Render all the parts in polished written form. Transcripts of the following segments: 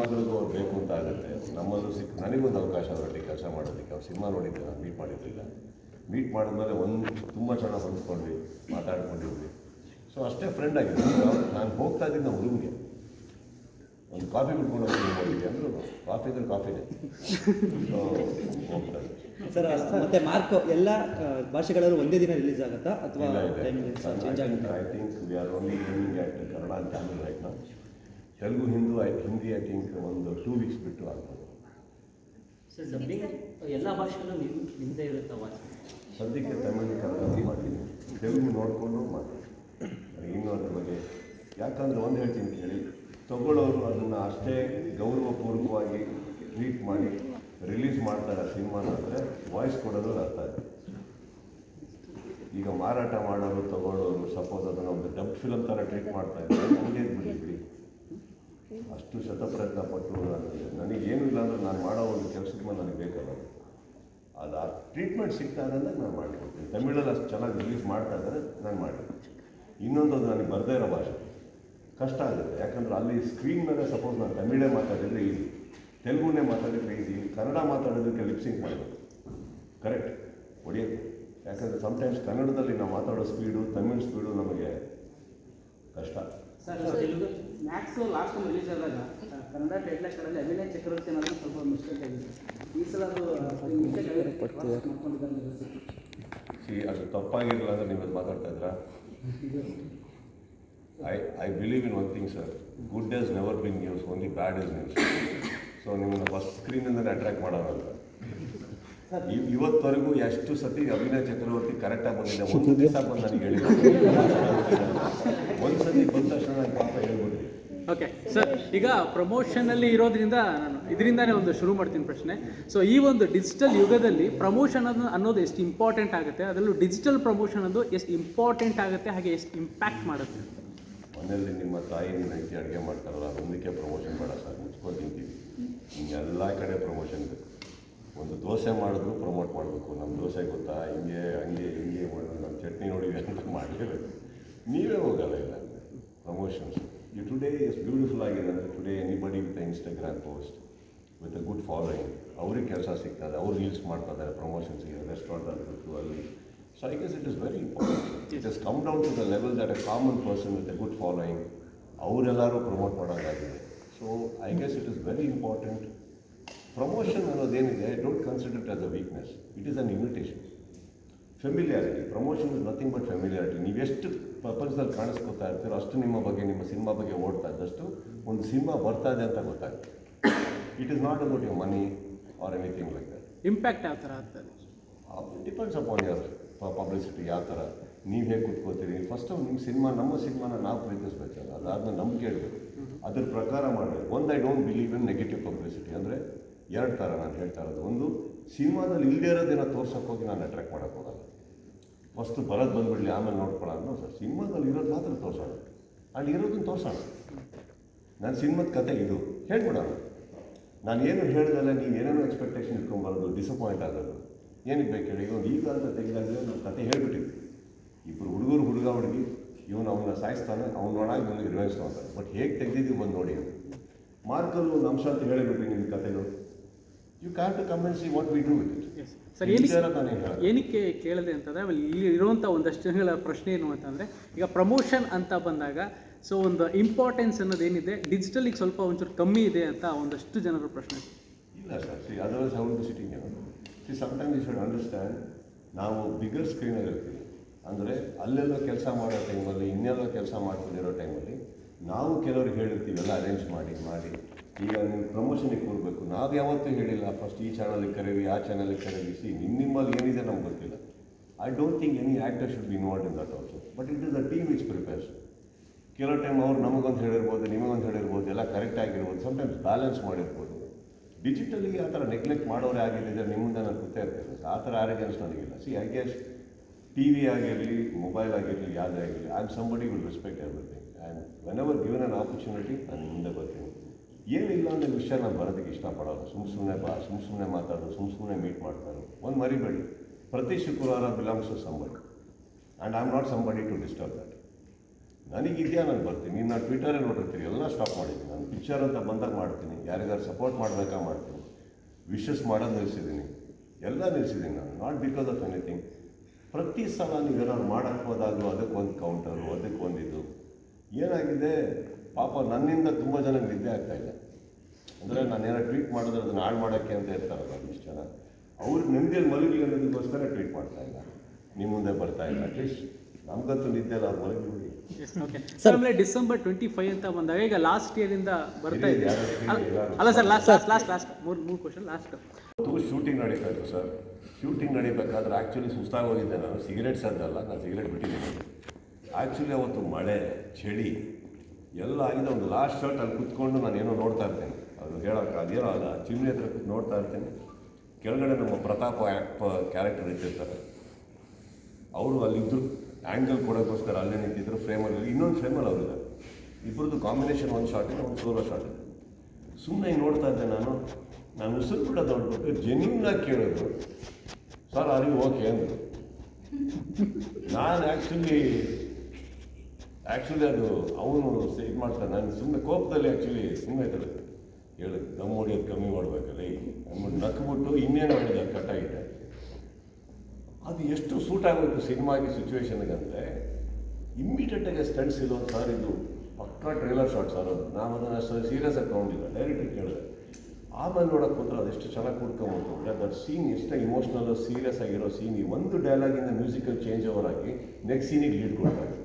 ನಮ್ಮದ್ರದ್ದು ಅವ್ರು ಬೇಕು ಅಂತ ಆಗುತ್ತೆ. ನಮ್ಮದು ನನಗೊಂದು ಅವಕಾಶ ಅದರಲ್ಲಿ ಕೆಲಸ ಮಾಡೋದಕ್ಕೆ. ಅವ್ರು ಸಿನಿಮಾ ನೋಡಿದ್ದೆ, ನಾನು ಮೀಟ್ ಮಾಡಿರಲಿಲ್ಲ. ಮೀಟ್ ಮಾಡಿದ್ಮೇಲೆ ತುಂಬ ಚೆನ್ನಾಗಿ ಹೊಂದ್ಕೊಂಡ್ವಿ, ಮಾತಾಡ್ಕೊಂಡಿದ್ವಿ. ಸೊ ಅಷ್ಟೇ ಫ್ರೆಂಡ್ ಆಗಿದೆ. ನಾನು ಹೋಗ್ತಾ ಇದ್ದೀನಿ ನಮ್ಮ ರೂಮ್ಗೆ, ಒಂದು ಕಾಫಿ ಬಿಟ್ಕೊಂಡು ಹೋಗಿದ್ದೆ ಅಂದರು. ಕಾಫಿ ಇದ್ರೆ ಕಾಫಿನೇ. ಸೊ ಹೋಗ್ತಾರೆ ಸರ್. ಮತ್ತೆ ಮಾರ್ಕ್ ಎಲ್ಲ ಭಾಷೆಗಳಲ್ಲೂ ಒಂದೇ ದಿನ ರಿಲೀಸ್ ಆಗುತ್ತಾ ಅಥವಾ ಚೇಂಜ್ ಆಗುತ್ತೆ? I think we are only aiming at Kannada and Tamil right now. Telugu Hindi I think ಒಂದು 2 weeks ಬಿಟ್ಟು ಆಗ್ತದೆ. ಸರ್ ಡಬ್ಬಿಂಗ್ ಎಲ್ಲ ಭಾಷೆಗಳು ನಿಮ್ಮದೇ ಇರುತ್ತಾ ವಾಚ್? ಸದ್ಯಕ್ಕೆ ತಮಿಳು ಕನ್ನಡ ಮಾಡ್ತೀನಿ, ತೆಲುಗು ನೋಡಿಕೊಂಡು ಮಾಡ್ತೀನಿ. ಇನ್ನೂ ಅದ್ರ ಬಗ್ಗೆ ಯಾಕಂದರೆ ಒಂದು ಹೇಳ್ತೀನಿ ಕೇಳಿ, ತಗೊಳ್ಳೋರು ಅದನ್ನು ಅಷ್ಟೇ ಗೌರವಪೂರ್ವಕವಾಗಿ ಟ್ರೀಟ್ ಮಾಡಿ ರಿಲೀಸ್ ಮಾಡ್ತಾರೆ ಸಿನಿಮಾನ ಅಂದರೆ ವಾಯ್ಸ್ ಕೊಡೋದು ಅರ್ಥ ಇದೆ. ಈಗ ಮಾರಾಟ ಮಾಡೋರು ತಗೊಳ್ಳೋರು ಸಪೋಸ್ ಅದನ್ನು ಒಂದು ಡಬ್ ಫಿಲಮ್ ಥರ ಟ್ರೀಟ್ ಮಾಡ್ತಾ ಇದ್ದಾರೆ, ನನಗೆ ಬಿಡಿ. ಅಷ್ಟು ಶತಪ್ರಯತ್ನ ಪಟ್ಟು ನನಗೇನು ಇಲ್ಲ ಅಂದರೆ ನಾನು ಮಾಡೋ ಒಂದು ಕೆಲಸದ ಮೇಲೆ ನನಗೆ ಬೇಕಲ್ಲ, ಅದು ಆ ಟ್ರೀಟ್ಮೆಂಟ್ ಸಿಗ್ತಾ ಇದ್ದಂಗೆ ನಾನು ಮಾಡಿಕೊಡ್ತೀನಿ. ತಮಿಳಲ್ಲಿ ಅಷ್ಟು ಚೆನ್ನಾಗಿ ರಿಲೀಸ್ ಮಾಡ್ತಾ ಇದ್ದಾರೆ, ನಾನು ಮಾಡಿಕೊಡ್ತೀನಿ. ಇನ್ನೊಂದು ಅದು ನನಗೆ ಬರದೇ ಇರೋ ಭಾಷೆ ಕಷ್ಟ ಆಗುತ್ತೆ. ಯಾಕಂದರೆ ಅಲ್ಲಿ ಸ್ಕ್ರೀನ್ ಮೇಲೆ ಸಪೋಸ್ ನಾನು ತಮಿಳೇ ಮಾತಾಡಿದರೆ ಈಸಿ, ತೆಲುಗುನೇ ಮಾತಾಡಿದರೆ ಈಸಿ, ಕನ್ನಡ ಮಾತಾಡೋದಕ್ಕೆ ಲಿಪ್ಸಿಂಗ್ ಮಾಡಬೇಕು, ಕರೆಕ್ಟ್ ಹೊಡೆಯೋದು. ಯಾಕಂದರೆ ಸಮ್ಟೈಮ್ಸ್ ಕನ್ನಡದಲ್ಲಿ ನಾವು ಮಾತಾಡೋ ಸ್ಪೀಡು ತಮಿಳ್ ಸ್ಪೀಡು ನಮಗೆ ಕಷ್ಟ. Sir Telugu max last time release ಆದಾಗ ಕನ್ನಡ ಟೈಟ್ಲ್ ಕಾರ್ಡಲ್ಲಿ ಅಭಿನಯ ಚಕ್ರವರ್ತಿ ಅನ್ನೋದು ಸ್ವಲ್ಪ ಮಿಸ್ಟೇಕ್ ಆಗಿದೆ. ಈ ಸಲ ಅದು ಮಿಸ್ಟೇಕ್ ಮಾಡ್ಕೊಂಡಿದ್ದಾರೆ. ಅದು ತಪ್ಪಾಗಿರಲಿಲ್ಲ ಅಂದರೆ ನೀವು ಅದು ಮಾತಾಡ್ತಾ ಇದ್ರಾ? I believe in one thing, sir. Good has never been news, only bad is news. So ನಿಮ್ಮನ್ನು ಫಸ್ಟ್ ಸ್ಕ್ರೀನಿಂದಲೇ ಅಟ್ರ್ಯಾಕ್ಟ್ ಮಾಡೋಣಲ್ಲ. ಇವತ್ತವರೆಗೂ ಎಷ್ಟು ಸತಿ ಅಭಿನಯ ಚಕ್ರವರ್ತಿ ಕರೆಕ್ಟಾಗಿ ಬಂದಿದೆ, ಒಂದು ದಿವಸ ಬಂದು ನನಗೆ ಹೇಳಿಲ್ಲ. ಒಂದು ಸತಿ ಬಂದ ತಕ್ಷಣ ನಾನು ಪಾಪ ಹೇಳ್ಬಿಡ್ತೀನಿ. ಓಕೆ ಸರ್, ಈಗ ಪ್ರಮೋಷನಲ್ಲಿ ಇರೋದ್ರಿಂದ ನಾನು ಇದರಿಂದಾನೇ ಒಂದು ಶುರು ಮಾಡ್ತೀನಿ ಪ್ರಶ್ನೆ. ಸೊ ಈ ಒಂದು ಡಿಜಿಟಲ್ ಯುಗದಲ್ಲಿ ಪ್ರಮೋಷನ್ ಅನ್ನೋದು ಎಷ್ಟು ಇಂಪಾರ್ಟೆಂಟ್ ಆಗುತ್ತೆ, ಅದರಲ್ಲೂ ಡಿಜಿಟಲ್ ಪ್ರಮೋಷನ್ ಅದು ಎಷ್ಟು ಇಂಪಾರ್ಟೆಂಟ್ ಆಗುತ್ತೆ, ಹಾಗೆ ಎಷ್ಟು ಇಂಪ್ಯಾಕ್ಟ್ ಮಾಡುತ್ತೆ? ಮನೆಯಲ್ಲಿ ನಿಮ್ಮ ತಾಯಿ ನಿಮ್ಮ ಹೆಂಡತಿ ಅಡುಗೆ ಮಾಡ್ತಾರಲ್ಲ, ಅದೊಂದಕ್ಕೆ ಪ್ರಮೋಷನ್ ಬೇಡ ಸರ್, ಮುಚ್ಕೊಂಡು ತಿಂತೀವಿ. ಎಲ್ಲ ಕಡೆ ಪ್ರಮೋಷನ್ ಬೇಕು. ಒಂದು ದೋಸೆ ಮಾಡಿದ್ರು ಪ್ರಮೋಟ್ ಮಾಡಬೇಕು. ನಮ್ಮ ದೋಸೆ ಗೊತ್ತಾ, ಹಿಂಗೆ ಮಾಡೋದು, ನಮ್ಮ ಚಟ್ನಿ ನೋಡಿವಿ ಅಂತ ಮಾಡಲೇಬೇಕು. ನೀವೇ ಹೋಗಲ್ಲ ಇಲ್ಲ ಪ್ರಮೋಷನ್ಸ್. ಈ ಟುಡೇ ಇಸ್ ಬ್ಯೂಟಿಫುಲ್ ಆಗಿದೆ ಅಂದರೆ today anybody with Instagram post with a good following, ಅವ್ರಿಗೆ ಕೆಲಸ ಸಿಗ್ತದೆ, ಅವ್ರು ರೀಲ್ಸ್ ಮಾಡ್ತಾ ಇದ್ದಾರೆ ಪ್ರಮೋಷನ್ಸ್ಗೆ, ರೆಸ್ಟೋರೆಂಟ್ ಆಗಬೇಕು ಅಲ್ಲಿ. So I guess it is very important. It has come down to the level that a common person with a good following, ಅವರೆಲ್ಲರೂ promote ಮಾಡೋದಾಗಿದೆ. So I guess it is very important. Promotion ಅನ್ನೋದೇನಿದೆ, don't consider it as a weakness, it is an invitation. Familiarity, promotion is nothing but familiarity. ನೀವು ಎಷ್ಟು ಪ್ರಪಂಚದಲ್ಲಿ ಕಾಣಿಸ್ಕೊತಾ ಇರ್ತೀರೋ ಅಷ್ಟು ನಿಮ್ಮ ಬಗ್ಗೆ, ನಿಮ್ಮ ಸಿನಿಮಾ ಬಗ್ಗೆ ಓಡ್ತಾ ಇದ್ದಷ್ಟು ಒಂದು ಸಿನಿಮಾ ಬರ್ತಾ ಇದೆ ಅಂತ ಗೊತ್ತಾಗುತ್ತೆ. It is not about your money or anything like that. Impact ಯಾವ ಥರ ಆಗ್ತದೆ? Depends upon your publicity. ಯಾವ ಥರ ನೀವು ಹೇಗೆ ಕೂತ್ಕೋತೀರಿ. ಫಸ್ಟು ನಿಮ್ಮ ನಮ್ಮ ಸಿನಿಮಾನ ನಾವು ಪ್ರೀತಿಸ್ಬೇಕಲ್ಲ, ಅದಾದ್ಮೇಲೆ ನಂಬಿಕೆ ಇಡಬೇಕು, ಅದ್ರ ಪ್ರಕಾರ ಮಾಡಬೇಕು. I don't believe in negative publicity. ಅಂದರೆ 2 ಥರ ನಾನು ಹೇಳ್ತಾ ಇರೋದು. ಒಂದು, ಸಿನಿಮಾದಲ್ಲಿ ಇಲ್ಲದೇ ಇರೋದೇನೋ ತೋರ್ಸೋಕೆ ಹೋಗಿ ನಾನು ಅಟ್ರ್ಯಾಕ್ಟ್ ಮಾಡೋಕ್ಕೆ ಹೋಗಲ್ಲ. ಫಸ್ಟು ಬರೋದು ಬಂದುಬಿಡಲಿ ಆಮೇಲೆ ನೋಡ್ಕೊಳ್ಳೋಣ ಸರ್. ಸಿನಿಮಾದಲ್ಲಿ ಇರೋದು ಮಾತ್ರ ತೋರಿಸೋಣ, ಅಲ್ಲಿ ಇರೋದನ್ನು ತೋರಿಸೋಣ. ನನ್ನ ಸಿನಿಮಾದ ಕತೆ ಇದು ಹೇಳ್ಬಿಡೋಣ. ನಾನು ಏನು ಹೇಳ್ದಲ್ಲ ನೀವು ಏನೇನೋ ಎಕ್ಸ್ಪೆಕ್ಟೇಷನ್ ಇಟ್ಕೊಂಬರೋದು, ಡಿಸಪಾಯಿಂಟ್ ಆಗೋದು ಏನಕ್ಕೆ ಬೇಕು ಹೇಳಿ. ಈಗ ಅಂತ ತೆಗೆದಾಗಲೇ ನಮ್ಮ ಕತೆ ಹೇಳ್ಬಿಟ್ಟಿದ್ವಿ. ಇಬ್ಬರು ಹುಡುಗಿ ಇವನು ಅವನ್ನ ಸಾಯಿಸ್ತಾನೆ, ಅವ್ನು ನೋಡಾಗಿ ನನಗೆ ರಿವೆಂಜ್ ತೊಗೊಂತಾನೆ. ಬಟ್ ಹೇಗೆ ತೆಗೆದಿದ್ದೀವಿ ಬಂದು ನೋಡಿ ಅಂತ. ಮಾರ್ಕಲ್ಲಿ ಒಂದು ಅಂಶ ಅಂತ ಹೇಳಿಬಿಟ್ರಿ ನಿಮ್ಮ ಕತೆಗಳು. You can to come and see what we do with it. Sir ಏನಕ್ಕೆ ಕೇಳಿದೆ ಅಂತಂದರೆ, ಇಲ್ಲಿ ಇರುವಂಥ ಒಂದಷ್ಟು ಜನಗಳ ಪ್ರಶ್ನೆ ಏನು ಅಂತಂದರೆ, ಈಗ ಪ್ರಮೋಷನ್ ಅಂತ ಬಂದಾಗ ಸೊ ಒಂದು ಇಂಪಾರ್ಟೆನ್ಸ್ ಅನ್ನೋದು ಏನಿದೆ ಡಿಜಿಟಲಿಗೆ ಸ್ವಲ್ಪ ಒಂಚೂರು ಕಮ್ಮಿ ಇದೆ ಅಂತ ಒಂದಷ್ಟು ಜನರ ಪ್ರಶ್ನೆ. ಇಲ್ಲ sir, otherwise how to sitting. Sometimes you should understand, ನಾವು ಬಿಗರ್ ಸ್ಕ್ರೀನಲ್ಲಿ ಇರ್ತೀವಿ. ಅಂದರೆ ಅಲ್ಲೆಲ್ಲೋ ಕೆಲಸ ಮಾಡೋ ಟೈಮಲ್ಲಿ, ಇನ್ನೆಲ್ಲೋ ಕೆಲಸ ಮಾಡ್ಕೊಂಡಿರೋ ಟೈಮಲ್ಲಿ ನಾವು ಕೆಲವ್ರಿಗೆ ಹೇಳಿರ್ತೀವಿ ಎಲ್ಲ ಅರೇಂಜ್ ಮಾಡಿ ಈಗ ನೀವು ಪ್ರಮೋಷನಿಗೆ ಕೊಡಬೇಕು. ನಾವು ಯಾವತ್ತೂ ಹೇಳಿಲ್ಲ ಫಸ್ಟ್ ಈ ಚಾನಲಿಗೆ ಕರೀರಿ, ಆ ಚಾನಲಿಗೆ ಕರೀರಿಸಿ. ನಿಮ್ಮಲ್ಲಿ ಏನಿದೆ ನಮ್ಗೆ ಗೊತ್ತಿಲ್ಲ. I don't think any actor should be involved in that also. But it is a team which prepares. ಕೆಲವು ಟೈಮ್ ಅವ್ರು ನಮಗೊಂದು ಹೇಳಿರ್ಬೋದು, ನಿಮಗೊಂದು ಹೇಳಿರ್ಬೋದು, ಎಲ್ಲ ಕರೆಕ್ಟ್ ಆಗಿರ್ಬೋದು, ಸಮ್ಟೈಮ್ಸ್ ಬ್ಯಾಲೆನ್ಸ್ ಮಾಡಿರ್ಬೋದು. ಡಿಜಿಟಲಿ ಆ ಥರ ನೆಗ್ಲೆಕ್ಟ್ ಮಾಡೋರೇ ಆಗಿದ್ದರೆ ನಿಮ್ಮಿಂದ ನಾನು ಗೊತ್ತೇ ಇರ್ತೇನೆ. ಆ ಥರ ಆರೋಗ್ಯನ್ಸ್ ನನಗಿಲ್ಲ. ಐ ಗೆಸ್ ಟಿ ವಿ ಆಗಿರಲಿ, ಮೊಬೈಲ್ ಆಗಿರಲಿ, ಯಾವುದೇ ಆಗಿರಲಿ, I am somebody will respect everything. And when ever given an opportunity ನಾನು ಮುಂದೆ ಬರ್ತೀನಿ. ಏನಿಲ್ಲ ಅನ್ನೋ ವಿಷಯ ನಾನು ಬರೋದಕ್ಕೆ ಇಷ್ಟಪಡೋದು. ಸುಮ್ಮನೆ ಮಾತಾಡೋದು, ಸುಮ್ಮನೆ ಮೀಟ್ ಮಾಡ್ತಾರೆ. ಒಂದು ಮರಿಬೇಡಿ, ಪ್ರತಿ ಶುಕ್ರವಾರ belongs to somebody. And I am not somebody to disturb that. ನನಗಿದೆಯಾ ನಾನು ಬರ್ತೀನಿ. ನೀನು ನಾನು ಟ್ವಿಟರೇ ನೋಡಿರ್ತೀನಿ, ಎಲ್ಲ ಸ್ಟಾಪ್ ಮಾಡಿದ್ದೀನಿ. ನಾನು ಪಿಕ್ಚರ್ ಅಂತ ಬಂದಾಗ ಮಾಡ್ತೀನಿ, ಯಾರಿಗಾರು ಸಪೋರ್ಟ್ ಮಾಡಬೇಕಾ ಮಾಡ್ತೀನಿ, ವಿಶಸ್ ಮಾಡೋದು ನಿಲ್ಲಿಸಿದ್ದೀನಿ, ಎಲ್ಲ ನಿಲ್ಲಿಸಿದ್ದೀನಿ ನಾನು. Not because of anything. ಪ್ರತಿ ಸಲ ನೀವೇನಾದ್ರು ಮಾಡೋಕ್ಕೆ ಹೋದಾಗಲೂ ಅದಕ್ಕೊಂದು ಕೌಂಟರು, ಅದಕ್ಕೊಂದಿದು ಏನಾಗಿದೆ ಪಾಪ ನನ್ನಿಂದ ತುಂಬ ಜನಕ್ಕೆ ನಿದ್ದೆ ಆಗ್ತಾಯಿಲ್ಲ. ಅಂದರೆ ನಾನು ಏನೋ ಟ್ವೀಟ್ ಮಾಡಿದ್ರೆ ಅದನ್ನು ಹಾಳು ಮಾಡೋಕ್ಕೆ ಅಂತ ಇರ್ತಾರಲ್ಲ ಇಷ್ಟು ಜನ, ಅವ್ರಿಗೆ ನೆಮ್ಮದಿಯಲ್ಲಿ ಮಲಗಲಿ ಅನ್ನೋದಕ್ಕೋಸ್ಕರ ಟ್ವೀಟ್ ಮಾಡ್ತಾಯಿಲ್ಲ, ನಿಮ್ಮ ಮುಂದೆ ಬರ್ತಾಯಿಲ್ಲ. ಅಟ್ಲೀಸ್ಟ್ ನಮಗಂತೂ ನಿದ್ದೆ ಇಲ್ಲ, ಅವ್ರು ಮಲಗಿಬಿಡಿ. ಸರ್ ಆಮೇಲೆ ಡಿಸೆಂಬರ್ 25 ಅಂತ ಬಂದಾಗ ಈಗ ಲಾಸ್ಟ್ ಇಯರಿಂದ ಬರ್ತಾ ಇದೆ ಅಲ್ಲ ಸರ್, ಲಾಸ್ಟ್ ಮೂರು ಕ್ವಶನ್ ಲಾಸ್ಟ್. ಶೂಟಿಂಗ್ ನಡೀತಾ ಇತ್ತು ಸರ್. ಶೂಟಿಂಗ್ ನಡೀಬೇಕಾದ್ರೆ ಆ್ಯಕ್ಚುಲಿ ಸುಸ್ತಾಗಿ ಹೋಗಿದ್ದೆ ನಾನು. ಸಿಗರೇಟ್ಸ್ ಅದಲ್ಲ, ನಾನು ಸಿಗರೇಟ್ ಬಿಟ್ಟಿದ್ದೀನಿ. ಆ್ಯಕ್ಚುಲಿ ಅವತ್ತು ಮಳೆ, ಚಳಿ ಎಲ್ಲ ಆಗಿದೆ. ಒಂದು ಲಾಸ್ಟ್ ಶಾಟ್ ಅಲ್ಲಿ ಕುತ್ಕೊಂಡು ನಾನು ಏನೋ ನೋಡ್ತಾ ಇರ್ತೇನೆ, ಅದು ಹೇಳೋಕೆ ಅದೇನೋ ಅಲ್ಲ, ಚಿಮ್ನಿ ಹತ್ರ ನೋಡ್ತಾ ಇರ್ತೇನೆ. ಕೆಳಗಡೆ ನಮ್ಮ ಪ್ರತಾಪ ಕ್ಯಾರೆಕ್ಟರ್ ಇಟ್ಟಿರ್ತಾರೆ, ಅವರು ಅಲ್ಲಿದ್ದರು. ಆ್ಯಂಗಲ್ ಕೊಡೋಕ್ಕೋಸ್ಕರ ಅಲ್ಲೇ ನಿಂತಿದ್ರು. ಫ್ರೇಮಲ್ಲಿ ಇನ್ನೊಂದು ಫ್ರೇಮಲ್ಲಿ ಅವರಿದ್ದಾರೆ. ಇಬ್ಬರದ್ದು ಕಾಂಬಿನೇಷನ್ ಒಂದು ಶಾಟ್ ಇದೆ, ಒಂದು ಸೋಲೋ ಶಾಟ್ ಇದೆ. ಸುಮ್ಮನೆ ಹಿಂಗೆ ನೋಡ್ತಾ ಇದ್ದೆ ನಾನು ಉಸಿರು ಕೂಡ ನೋಡ್ಬಿಟ್ಟು ಜೆನ್ಯೂನಾಗಿ ಕೇಳಿದ್ರು, ಸರ್ ಆರ್ ಯು ಓಕೆ ಅಂದರು. ನಾನು ಆ್ಯಕ್ಚುಲಿ ಅದು ಅವನು ಇದು ಮಾಡ್ತಾನೆ. ನಾನು ಸುಮ್ಮನೆ ಕೋಪದಲ್ಲಿ ಸುಮ್ಮನೆ ಹೇಳಿದೆ, ದಮ್ ಹೊಡಿಯೋದು ಕಮ್ಮಿ ಮಾಡಬೇಕಲ್ಲ ಅಂದ್ಬಿಟ್ಟು ನಕ್ಬಿಟ್ಟು ಇನ್ನೇನು ಹೇಳಿದೆ ಕಟ್ಟಾಗಿದೆ. ಅದು ಎಷ್ಟು ಸೂಟ್ ಆಗೋಯ್ತು ಸಿನಿಮಾಗೆ, ಸಿಚುವೇಶನ್ಗೆ ಅಂದರೆ ಇಮ್ಮಿಡಿಯೇಟಾಗಿ ಸ್ಟಂಟ್ಸ್ ಇಲ್ಲೋ ಸರ್, ಇದು ಪಕ್ಕಾ ಟ್ರೈಲರ್ ಶಾಟ್ ಸರ್. ಅದು ನಾವು ಅದನ್ನು ಸೀರಿಯಸ್ ಆಗಿ ತೊಗೊಂಡಿಲ್ಲ, ಡೈರೆಕ್ಟಾಗಿ ಕೇಳಿದೆ. ಆಮೇಲೆ ನೋಡೋಕೆ ಹೋದ್ರೆ ಅದೆಷ್ಟು ಚೆನ್ನಾಗಿ ಕೂಡ್ಕೊಂಬಂತು ಅಂದರೆ ದಟ್ ಸೀನ್ ಎಷ್ಟು ಇಮೋಷ್ನಲ್ಲು ಸೀರಿಯಸ್ ಆಗಿರೋ ಸೀನ್, ಈ ಒಂದು ಡೈಲಾಗಿಂದ ಮ್ಯೂಸಿಕಲ್ ಚೇಂಜ್ ಓವರ್ ಆಗಿ ನೆಕ್ಸ್ಟ್ ಸೀನಿಗೆ ಲೀಡ್ ಕೊಡ್ತಾರೆ.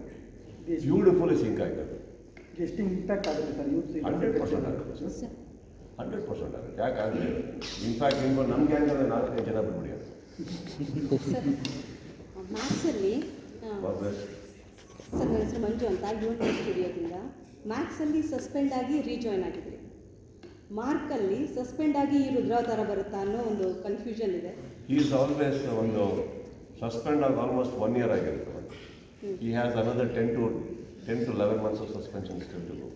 ಬ್ಯೂಟಿಫುಲ್ ಸಿಂಕ್ ಆಗ್ತದೆ. ಎಷ್ಟು ಇಂಪ್ಯಾಕ್ಟ್ ಆಗುತ್ತೆ ಸರ್ ಯೂತ್? 100% ಆಗುತ್ತೆ ಸರ್, 100% ಆಗುತ್ತೆ. ಯಾಕಾಗಲಿ ಇನ್ಫ್ಯಾಕ್ಟ್ ನಮ್ಮ ಗ್ಯಾಂಗಲ್ಲಿ 4-5 ಜನ ಬಿಟ್ಬಿಡಿ. ಮ್ಯಾಕ್ಸಲ್ಲಿ ಸರ್, ನನ್ನ ಹೆಸರು ಮಂಜು ಅಂತ, ಯೂನಿವರ್ಸಿಟಿ ಸ್ಟುಡಿಯೋದಿಂದ. ಮ್ಯಾಕ್ಸಲ್ಲಿ ಸಸ್ಪೆಂಡ್ ಆಗಿ ರೀಜಾಯ್ನ್ ಆಗಿದ್ರಿ, ಮಾರ್ಕಲ್ಲಿ ಸಸ್ಪೆಂಡ್ ಆಗಿ ಈ ರುದ್ರಾವತಾರ ಬರುತ್ತಾ ಅನ್ನೋ ಒಂದು ಕನ್ಫ್ಯೂಷನ್ ಇದೆ. ಈಸ್ ಆಲ್ವೇಸ್ ಒಂದು ಸಸ್ಪೆಂಡ್ ಆಗಿ ಆಲ್ಮೋಸ್ಟ್ 1 year ಆಗಿರುತ್ತೆ. ಈ has another 10 to 11 months of suspension still to go.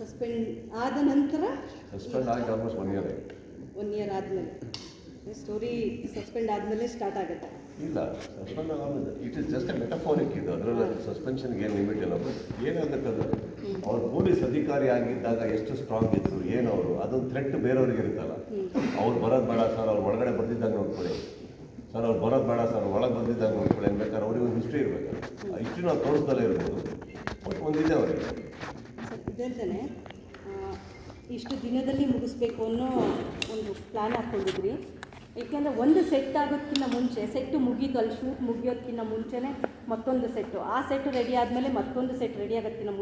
Suspend ಆದ ನಂತರ ಸಸ್ಪೆಂಡ್ ಆಗಿ ಆಲ್ಮೋಸ್ಟ್ 1 year ಆಗಿದೆ. 1 year ಆದಮೇಲೆ ಸ್ಟೋರಿ ಸಸ್ಪೆಂಡ್ ಆದಮೇಲೆ ಸ್ಟಾರ್ಟ್ ಆಗುತ್ತೆ. ಇಲ್ಲ, ಸಸ್ಪೆಂಡ್ ಆಗೋದು ಇಟ್ ಇಸ್ ಜಸ್ಟ್ ಎ ಮೆಟಫಾರಿಕ್. ಇದು ಅದರಲ್ಲಿ ಸಸ್ಪೆನ್ಷನ್ಗೆ ಏನು ಲಿಮಿಟ್ ಇಲ್ಲ. ಬಟ್ ಏನಾಗುತ್ತಂದ್ರೆ ಅವ್ರು ಪೊಲೀಸ್ ಅಧಿಕಾರಿ ಆಗಿದ್ದಾಗ ಎಷ್ಟು ಸ್ಟ್ರಾಂಗ್ ಇತ್ತು, ಏನವರು ಅದೊಂದು ಥ್ರೆಟ್ ಬೇರೆಯವ್ರಿಗೆ ಇರುತ್ತಲ್ಲ. ಅವ್ರು ಬರೋದು ಬೇಡ ಸರ್, ಅವ್ರು ಒಳಗಡೆ ಬಂದಿದ್ದಾಗ ನೋಡ್ಕೊಳ್ಳಿ ಸರ್, ಅವ್ರು ಬರೋದು ಬೇಡ ಸರ್, ಅವ್ರು ಒಳಗೆ ಬಂದಿದ್ದಾಗ ನೋಡ್ಕೊಳ್ಳಿ ಅನ್ಬೇಕಾದ್ರೆ ಅವ್ರಿಗೆ ಒಂದು ಹಿಸ್ಟ್ರಿ ಇರಬೇಕು. ಆ ಹಿಸ್ಟ್ರಿ ನಾವು ತೋರಿಸ್ದಲ್ಲೇ ಇರ್ಬೋದು, ಬಟ್ ಒಂದಿದೆ ಅವರಿಗೆ. ಸರ್, ಇದಲ್ದೇ ಇಷ್ಟು ದಿನದಲ್ಲಿ ಮುಗಿಸ್ಬೇಕು ಅನ್ನೋ ಒಂದು ಪ್ಲ್ಯಾನ್ ಹಾಕ್ಕೊಂಡಿದ್ರಿ. ಏಕೆಂದರೆ ಒಂದು ಸೆಟ್ ಆಗೋದಕ್ಕಿಂತ ಮುಂಚೆ, ಸೆಟ್ಟು ಮುಗೀತು, ಅಲ್ಲಿ ಶೂಟ್ ಮುಗಿಯೋದಕ್ಕಿಂತ ಮುಂಚೆನೇ ಮತ್ತೊಂದು ಸೆಟ್ಟು, ಆ ಸೆಟ್ಟು ರೆಡಿ ಆದಮೇಲೆ ಮತ್ತೊಂದು ಸೆಟ್ ರೆಡಿ ಆಗೋದಕ್ಕಿಂತ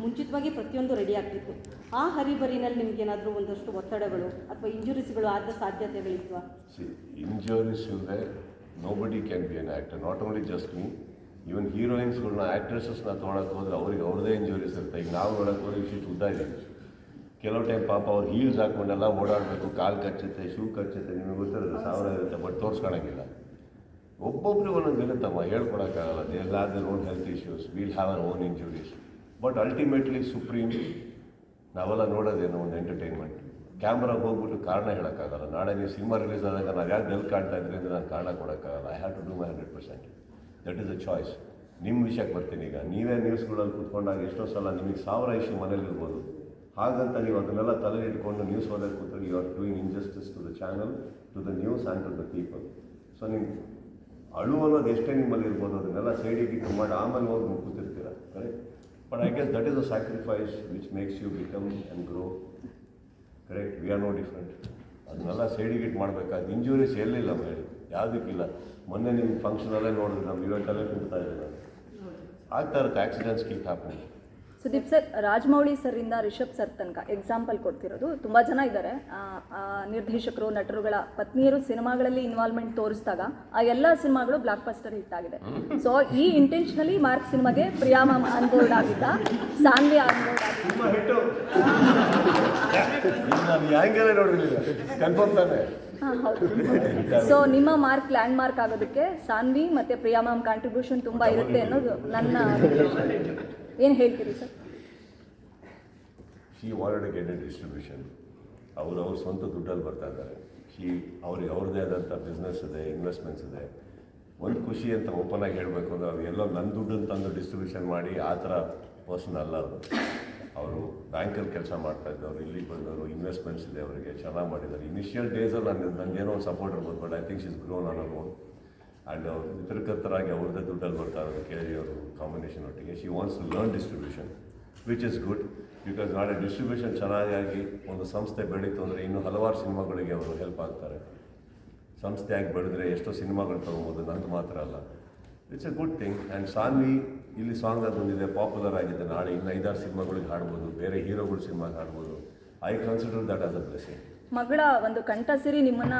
ಮುಂಚಿತವಾಗಿ ಪ್ರತಿಯೊಂದು ರೆಡಿ ಆಗ್ತಿತ್ತು. ಆ ಹರಿಬರಿನಲ್ಲಿ ನಿಮ್ಗೇನಾದರೂ ಒಂದಷ್ಟು ಒತ್ತಡಗಳು ಅಥವಾ ಇಂಜುರೀಸ್ಗಳು ಆದ ಸಾಧ್ಯತೆಗಳಿದ್ವಾ? ಇಂಜುರೀಸ್ ಇಲ್ಲದೆ nobody can be an actor, not only just me. Even ಹೀರೋಯಿನ್ಸ್ಗಳನ್ನ, ಆ್ಯಕ್ಟ್ರೆಸಸ್ನ ತೊಗೊಳಕ್ಕೆ ಹೋದರೆ ಅವ್ರಿಗೆ ಅವ್ರದ್ದೇ ಇಂಜುರೀಸ್ ಇರುತ್ತೆ. ಈಗ ನಾವು ನೋಡೋಕೆ ಹೋದ್ರೆ ಇಷ್ಟು ಉದ್ದ ಇದೆ. ಕೆಲವು ಟೈಮ್ ಪಾಪ ಅವ್ರು ಹೀಲ್ಸ್ ಹಾಕ್ಕೊಂಡೆಲ್ಲ ಓಡಾಡಬೇಕು, ಕಾಲು ಕಚ್ಚುತ್ತೆ, ಶೂ ಕಚ್ಚುತ್ತೆ, ನಿಮಗೆ ಗೊತ್ತಿರೋದು 1000 ಇರುತ್ತೆ, ಬಟ್ ತೋರಿಸ್ಕೊಳಂಗಿಲ್ಲ. ಒಬ್ಬೊಬ್ರಿಗೆ ಒಂದೊಂದು ಇರುತ್ತಮ್ಮ, ಹೇಳ್ಕೊಡೋಕ್ಕಾಗಲ್ಲ. They have their own health issues, will have our own injuries. But ultimately supreme ನಾವೆಲ್ಲ ನೋಡೋದೇನೋ ಒಂದು ಎಂಟರ್ಟೈನ್ಮೆಂಟ್. ಕ್ಯಾಮ್ರಾಗೆ ಹೋಗ್ಬಿಟ್ಟು ಕಾರಣ ಹೇಳೋಕ್ಕಾಗಲ್ಲ. ನಾಳೆ ನೀವು ಸಿನಿಮಾ ರಿಲೀಸ್ ಆದಾಗ ನಾವು ಯಾಕೆ ಡೆಲ್ ಕಾಣ್ತಾ ಇದ್ರಿ ಅಂದರೆ ನಾನು ಕಾರಣ ಕೊಡೋಕ್ಕಾಗಲ್ಲ. I have to do my 100%. That is a choice. ನಿಮ್ಮ ವಿಷಯಕ್ಕೆ ಬರ್ತೀನಿ. ಈಗ ನೀವೇ ನ್ಯೂಸ್ಗಳಲ್ಲಿ ಕೂತ್ಕೊಂಡಾಗ ಎಷ್ಟೋ ಸಲ ನಿಮಗೆ 1000 ಇಶ್ಯೂ ಮನೇಲಿರ್ಬೋದು. ಹಾಗಂತ ನೀವು ಅದನ್ನೆಲ್ಲ ತಲೆ ಇಟ್ಕೊಂಡು ನ್ಯೂಸ್ ಓದೋಕ್ಕೆ ಕೂತ್ರೆ you are doing injustice to the channel, to the news and to the people. So ನೀವು ಅಳು ಅನ್ನೋದು ಎಷ್ಟೇ ನಿಮ್ಮಲ್ಲಿ ಇರ್ಬೋದು, ಅದನ್ನೆಲ್ಲ ಸೈಡಿಗೆ ಇಟ್ಟು ಮಾಡಿ ಆಮೇಲೆ ಹೋಗಿ ನೀವು ಕೂತಿರ್ತೀರ, correct? But I guess that is a sacrifice which makes you become and grow, correct? We are no different. ಅದನ್ನೆಲ್ಲ ಸೈಡಿಗೆ ಇಟ್ಟು ಮಾಡಬೇಕಾದ ಇಂಜುರೀಸ್ ಎಲ್ಲಿಲ್ಲ ಹೇಳಿ, ಯಾವುದಕ್ಕಿಲ್ಲ. ಮೊನ್ನೆ ನಿಮ್ಮ ಫಂಕ್ಷನಲ್ಲೇ ನೋಡಿದ್ರೆ ನಮ್ಮ ಇವೆಂಟಲ್ಲೇ ಕುಂತಾ ಇದ್ದೀವಿ, ಆಗ್ತಾ ಇರುತ್ತೆ. Accidents keep happening. Sudeep sir, Rajamouli ಸರಿಂದ ರಿಷಬ್ ಸರ್ ತನಕ ಎಕ್ಸಾಂಪಲ್ ಕೊಡ್ತಿರೋದು ತುಂಬ ಜನ ಇದ್ದಾರೆ. ನಿರ್ದೇಶಕರು, ನಟರುಗಳ ಪತ್ನಿಯರು ಸಿನಿಮಾಗಳಲ್ಲಿ ಇನ್ವಾಲ್ವ್ಮೆಂಟ್ ತೋರಿಸಿದಾಗ ಆ ಎಲ್ಲ ಸಿನಿಮಾಗಳು ಬ್ಲಾಕ್ ಬಸ್ಟರ್ ಹಿಟ್ ಆಗಿದೆ. ಸೊ ಈ ಇಂಟೆನ್ಷನಲಿ ಮಾರ್ಕ್ ಸಿನಿಮಾಗೆ ಪ್ರಿಯಾ ಮ್ಯಾಮ್ ಆನ್ ಬೋರ್ಡ್ ಆಗಿದ್ದ, ಸಾನ್ವಿ ಆನ್ ಬೋರ್ಡ್ ಆಗಿದ್ದ. ಹಾಂ, ಹೌದು. ಸೊ ನಿಮ್ಮ ಮಾರ್ಕ್ ಲ್ಯಾಂಡ್ ಮಾರ್ಕ್ ಆಗೋದಕ್ಕೆ ಸಾನ್ವಿ ಮತ್ತು ಪ್ರಿಯಾ ಮ್ಯಾಮ್ ಕಾಂಟ್ರಿಬ್ಯೂಷನ್ ತುಂಬ ಇರುತ್ತೆ ಅನ್ನೋದು ನನ್ನ ಏನು ಹೇಳ್ತೀರಿ sir? She wanted get A distribution. ಅವ್ರ ಸ್ವಂತ ದುಡ್ಡಲ್ಲಿ ಬರ್ತಾ ಇದ್ದಾರೆ. ಅವ್ರಿಗೆ ಅವ್ರದ್ದೇ ಆದಂಥ ಬಿಸ್ನೆಸ್ ಇದೆ, ಇನ್ವೆಸ್ಟ್ಮೆಂಟ್ಸ್ ಇದೆ. ಒಂದು ಖುಷಿ ಅಂತ ಓಪನ್ ಆಗಿ ಹೇಳಬೇಕು ಅಂದರೆ ಅವ್ರು ಎಲ್ಲೋ ನನ್ನ ದುಡ್ಡನ್ನು ತಂದು ಡಿಸ್ಟ್ರಿಬ್ಯೂಷನ್ ಮಾಡಿ ಆ ಥರ ಪರ್ಸನ್ ಅಲ್ಲ ಅವರು. ಅವರು ಬ್ಯಾಂಕಲ್ಲಿ ಕೆಲಸ ಮಾಡ್ತಾ ಇದ್ದವರು, ಇಲ್ಲಿಗೆ ಬಂದವರು, ಇನ್ವೆಸ್ಟ್ಮೆಂಟ್ಸ್ ಇದೆ ಅವರಿಗೆ, ಚೆನ್ನಾಗಿ ಮಾಡಿದ್ದಾರೆ. ಇನಿಷಿಯಲ್ ಡೇಸಲ್ಲಿ ನನಗೇನೋ ಒಂದು ಸಪೋರ್ಟ್ ಇರ್ಬೋದು, but I think she's grown on own. And ಅವ್ರು ವಿತರಕರ್ತರಾಗಿ ಅವ್ರದ್ದೇ ದುಡ್ಡಲ್ಲಿ ಬರ್ತಾ ಇರೋದು ಕೇಳಿ ಅವರು ಕಾಂಬಿನೇಷನ್ ಒಟ್ಟಿಗೆ. She wants to learn distribution, which is good. Because ನಾಳೆ ಡಿಸ್ಟ್ರಿಬ್ಯೂಷನ್ ಚೆನ್ನಾಗಿ ಒಂದು ಸಂಸ್ಥೆ ಬೆಳೀತು ಅಂದರೆ ಇನ್ನೂ ಹಲವಾರು ಸಿನಿಮಾಗಳಿಗೆ ಅವರು ಹೆಲ್ಪ್ ಆಗ್ತಾರೆ. ಸಂಸ್ಥೆಯಾಗಿ ಬೆಳೆದ್ರೆ ಎಷ್ಟೋ ಸಿನಿಮಾಗಳು ತೊಗೊಬೋದು, ನಂದು ಮಾತ್ರ ಅಲ್ಲ. It's a good thing. And Sanvi ಇಲ್ಲಿ ಸಾಂಗ್ ಅದು ಬಂದಿದೆ, ಪಾಪ್ಯುಲರ್ ಆಗಿದೆ. ನಾಳೆ ಇನ್ನು 5-6 ಸಿನಿಮಾಗಳಿಗೆ ಹಾಡ್ಬೋದು, ಬೇರೆ ಹೀರೋಗಳು ಸಿನಿಮಾಗೆ ಹಾಡ್ಬೋದು. I consider that as a blessing. ಮಗಳ ಒಂದು ಕಂಠ ಸಿರಿ ನಿಮ್ಮನ್ನ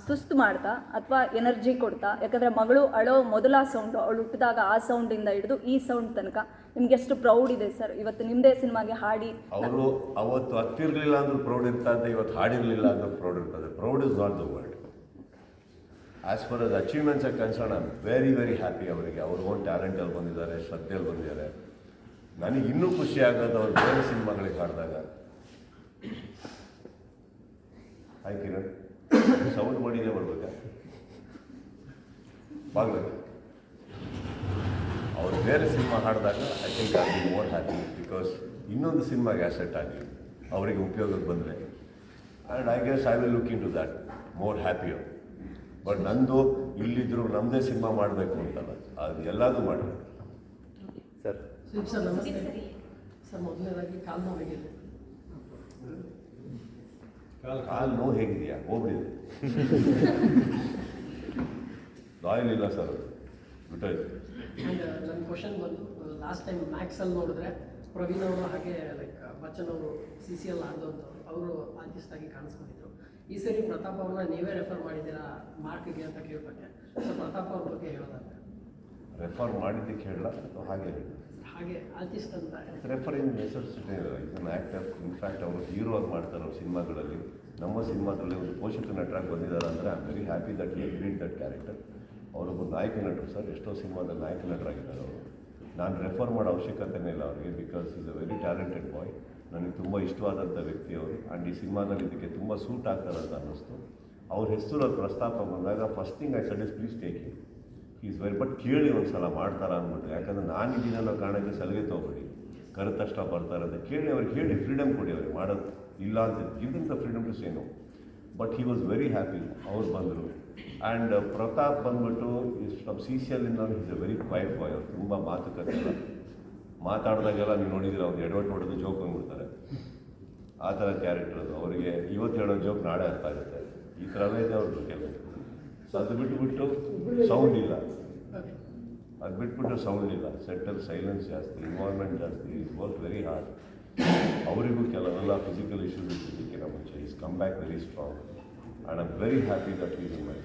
ಸುಸ್ತು ಮಾಡ್ತಾ ಅಥವಾ ಎನರ್ಜಿ ಕೊಡ್ತಾ? ಯಾಕಂದರೆ ಮಗಳು ಅಳೋ ಮೊದಲ ಸೌಂಡು, ಅವಳು ಹುಟ್ಟಿದಾಗ ಆ ಸೌಂಡಿಂದ ಹಿಡಿದು ಈ ಸೌಂಡ್ ತನಕ ನಿಮ್ಗೆ ಎಷ್ಟು ಪ್ರೌಡ್ ಇದೆ ಸರ್ ಇವತ್ತು ನಿಮ್ಮದೇ ಸಿನಿಮಾಗೆ ಹಾಡಿ? ಅವರು ಅವತ್ತು ಹತ್ತಿರಲಿಲ್ಲ ಅಂದ್ರೂ ಪ್ರೌಡ್ ಇರ್ತದೆ, ಇವತ್ತು ಹಾಡಿರಲಿಲ್ಲ ಅಂದ್ರೂ ಪ್ರೌಡ್ ಇರ್ತದೆ. Proud is not the word. As for us achievements R concern, I am very very happy. ಅವರಿಗೆ ಅವ್ರ ಓನ್ ಟ್ಯಾಲೆಂಟಲ್ಲಿ ಬಂದಿದ್ದಾರೆ, ಶ್ರದ್ಧೆಯಲ್ಲಿ ಬಂದಿದ್ದಾರೆ. ನನಗೆ ಇನ್ನೂ ಖುಷಿ ಆಗೋದು ಅವ್ರು ಬೇರೆ ಸಿನಿಮಾಗಳಿಗೆ ಹಾಡಿದಾಗ. ಹಾಯ್ ಕಿರಣ್, ಸೌಂಡ್ ಮಾಡಿದೆ ಬರ್ಬೇಕಾ? ಬಾಗ್ಬೇಕು. ಅವ್ರು ಬೇರೆ ಸಿನಿಮಾ ಹಾಡಿದಾಗ I think I be more happy. Because ಇನ್ನೊಂದು ಸಿನಿಮಾಗೆ ಆ್ಯಸೆಟ್ ಆಗಲಿ, ಅವರಿಗೆ ಉಪಯೋಗಕ್ಕೆ ಬಂದರೆ. And I guess I will look in to that more happier. But ನಂದು ಇಲ್ಲಿದ್ರು ನಮ್ಮದೇ ಸಿನಿಮಾ ಮಾಡಬೇಕು ಅಂತಲ್ಲ, ಅದು ಎಲ್ಲದೂ ಮಾಡಬೇಕು. ಸರ್ ಸರ್ ನಮಸ್ತೆ ಸರ್. ಮೊದಲನೇದಾಗಿ ಕಾಲು ನೋವು ಹೇಗಿದೆ? ಕಾಲು ನೋವು ಹೇಗಿದೆಯಾ? ಹೋಗ್ಬಿಡಿದೆ. ರಾಯಲ್ ಇಲ್ಲ ಸರ್, ಅದು ಬಿಟ್ಟೋಯ್ತು. ಆ್ಯಂಡ್ ನನ್ನ ಕ್ವಶನ್ ಬಂದು, ಲಾಸ್ಟ್ ಟೈಮ್ ಮ್ಯಾಕ್ಸಲ್ಲಿ ನೋಡಿದ್ರೆ ಪ್ರವೀಣ್ ಅವರು ಹಾಗೆ ಲೈಕ್ ಬಚ್ಚನ್ ಅವರು CCL ಆಡಿದವರು, ಅವರು ಆರ್ಟಿಸ್ಟ್ ಆಗಿ ಕಾಣಿಸ್ಕೊಂಡಿದ್ರು. ಈ ಸರಿ ಪ್ರತಾಪ್ ಅವ್ರನ್ನ ನೀವೇ ರೆಫರ್ ಮಾಡಿದ್ದೀರಾ ಮಾರ್ಕ್ಗೆ ಅಂತ ಕೇಳ್ಪಟ್ಟೆ. ಸೊ ಪ್ರತಾಪ್ ಅವ್ರ ಬಗ್ಗೆ ಹೇಳೋದಾದ್ರೆ ರೆಫರ್ ಮಾಡಿದ್ದಕ್ಕೆ ಹೇಳಲ್ಲ ಅಥವಾ ಹಾಗೆ ಹಾಗೆ ಆರ್ಟಿಸ್ಟ್ ಅಂತ ರೆಫರಿಂಗ್ ನೆಸೆಸಿಟಿ ಇಲ್ಲ. ಇದನ್ನು ಆ್ಯಕ್ಟರ್ ಇನ್ಫ್ಯಾಕ್ಟ್ ಅವರು ಹೀರೋ ಆಗಿ ಮಾಡ್ತಾರೆ ಅವ್ರ ಸಿನಿಮಾಗಳಲ್ಲಿ. ನಮ್ಮ ಸಿನಿಮಾದಲ್ಲಿ ಒಂದು ಪೋಷಕ ನಟರಾಗಿ ಬಂದಿದ್ದಾರೆ ಅಂದರೆ I am very happy that he agreed that character. ಅವರೊಬ್ಬ ನಾಯಕ ನಟರು ಸರ್, ಎಷ್ಟೋ ಸಿನಿಮಾದಲ್ಲಿ ನಾಯಕ ನಟರಾಗಿದ್ದಾರೆ ಅವರು. ನಾನು ರೆಫರ್ ಮಾಡೋ ಅವಶ್ಯಕತೆನೇ ಇಲ್ಲ ಅವರಿಗೆ, because is a very talented boy. ನನಗೆ ತುಂಬ ಇಷ್ಟವಾದಂಥ ವ್ಯಕ್ತಿ ಅವರು. ಆ್ಯಂಡ್ ಈ ಸಿನಿಮಾದಲ್ಲಿ ಇದಕ್ಕೆ ತುಂಬ ಸೂಟ್ ಆಗ್ತಾರೆ ಅಂತ ಅನ್ನಿಸ್ತು. ಅವ್ರ ಹೆಸರು ಅದು ಪ್ರಸ್ತಾಪ ಬಂದಾಗ first thing I suggest please take it. Is very, but ಕೇಳಿ ಒಂದು ಸಲ ಮಾಡ್ತಾರ ಅಂದ್ಬಿಟ್ಟು. ಯಾಕಂದರೆ ನಾನು ಇದೀನಿ ಅನ್ನೋ ಕಾರಣಕ್ಕೆ ಸಲಿಗೆ ತೊಗೊಬೇಡಿ, ಕರೆದ ತಕ್ಷಣ ಬರ್ತಾರೆ ಅಂತ ಕೇಳಿ ಅವ್ರಿಗೆ ಹೇಳಿ, ಫ್ರೀಡಮ್ ಕೊಡಿ ಅವ್ರಿಗೆ ಮಾಡೋದು. ಇಲ್ಲ ಅಂತ give them the freedom to say no. But he was very happy. ಅವ್ರು ಬಂದರು. ಆ್ಯಂಡ್ ಪ್ರತಾಪ್ ಬಂದ್ಬಿಟ್ಟು ಫ್ರಮ್ CCL ಇಂದ is a very quiet boy. ಅವ್ರು ತುಂಬ ಮಾತುಕತೆ ಇಲ್ಲ, ಮಾತಾಡಿದಾಗೆಲ್ಲ ನೀವು ನೋಡಿದ್ರೆ ಅವ್ರು ಎಡವಟ್ಟು ಹೊಡೆದು ಜೋಕ್ ಬಂದ್ಬಿಡ್ತಾರೆ. ಆ ಥರ ಕ್ಯಾರೆಕ್ಟರ್ ಅದು. ಅವರಿಗೆ ಇವತ್ತು ಹೇಳೋ ಜೋಕ್ ನಾಳೆ ಅರ್ಥ ಆಗುತ್ತೆ. ಈ ಥರವೇ ಇದೆ ಅವ್ರದ್ದು ಕೆಲವು. ಅದು ಬಿಟ್ಬಿಟ್ಟು ಸೌಂಡ್ ಇಲ್ಲ, ಅದು ಬಿಟ್ಬಿಟ್ಟು ಸೌಂಡ್ ಇಲ್ಲ. ಸೆಟ್ಟಲ್ಲಿ ಸೈಲೆನ್ಸ್ ಜಾಸ್ತಿ, ಇನ್ವಾಲ್ವ್ಮೆಂಟ್ ಜಾಸ್ತಿ. Is work very hard. ಅವರಿಗೂ ಕೆಲವೆಲ್ಲ ಫಿಸಿಕಲ್ ಇಶ್ಯೂಸ್ ಇದ್ದಕ್ಕಿಂತ ಮುಂಚೆ is come back very strong. And I am very happy that is in my.